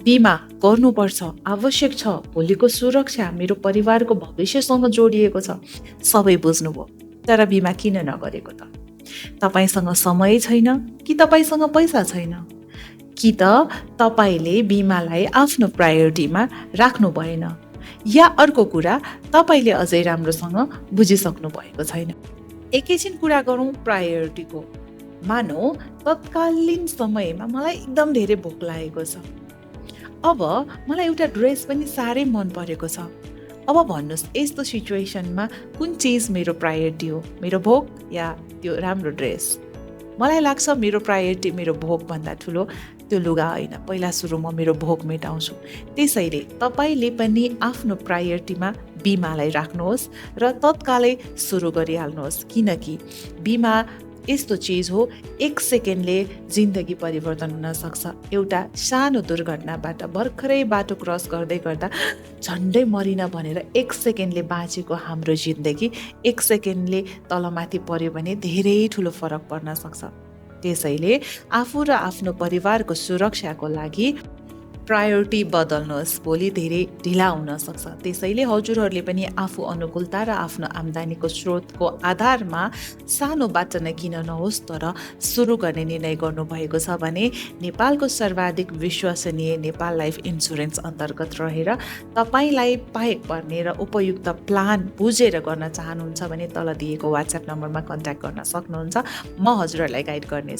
बिमा गर्नुपर्छ, आवश्यक छ। भोलिको सुरक्षा मेरो परिवारको भविष्यसँग जोडिएको छ। सबै बुझ्नुभयो, तर बिमा किन नगरेको त? तपाईँसँग समय छैन कि तपाईँसँग पैसा छैन? कि त तपाईँले बिमालाई आफ्नो प्रायोरिटीमा राख्नु भएन, या अर्को कुरा तपाईँले अझै राम्रोसँग बुझिसक्नु भएको छैन। एकैछिन कुरा गरौँ प्रायोरिटीको। मानौ तत्कालीन समयमा मलाई एकदम धेरै भोक लागेको छ। अब मलाई एउटा ड्रेस पनि साह्रै मन परेको छ। अब भन्नुहोस्, यस्तो सिचुएसनमा कुन चिज मेरो प्रायोरिटी हो, मेरो भोक या त्यो राम्रो ड्रेस? मलाई लाग्छ मेरो प्रायोरिटी मेरो भोकभन्दा ठुलो त्यो लुगा होइन। पहिला सुरु म मेरो भोक मेटाउँछु। त्यसैले तपाईँले पनि आफ्नो प्रायोरिटीमा बिमालाई राख्नुहोस् र तत्कालै सुरु गरिहाल्नुहोस्, किनकि बिमा यस्तो चिज हो, 1 सेकेन्डले जिन्दगी परिवर्तन हुन सक्छ। एउटा सानो दुर्घटनाबाट भर्खरै बाटो क्रस गर्दै गर्दा झन्डै मरिन भनेर 1 सेकेन्डले बाँचेको हाम्रो जिन्दगी 1 सेकेन्डले तलमाथि पर्यो भने धेरै ठुलो फरक पर्न सक्छ। त्यसैले आफू र आफ्नो परिवारको सुरक्षाको लागि प्रायोरिटी बदल्नुहोस्, भोलि धेरै ढिला हुन सक्छ। त्यसैले हजुरहरूले पनि आफू अनुकूलता र आफ्नो आम्दानीको स्रोतको आधारमा सानोबाट नै किन नहोस् तर सुरु गर्ने निर्णय गर्नुभएको छ भने नेपालको सर्वाधिक विश्वसनीय नेपाल लाइफ इन्सुरेन्स अन्तर्गत रहेर तपाईँलाई पाएक पर्ने र उपयुक्त प्लान बुझेर गर्न चाहनुहुन्छ भने तल दिएको वाट्सएप नम्बरमा कन्ट्याक्ट गर्न सक्नुहुन्छ। म हजुरहरूलाई गाइड गर्नेछु।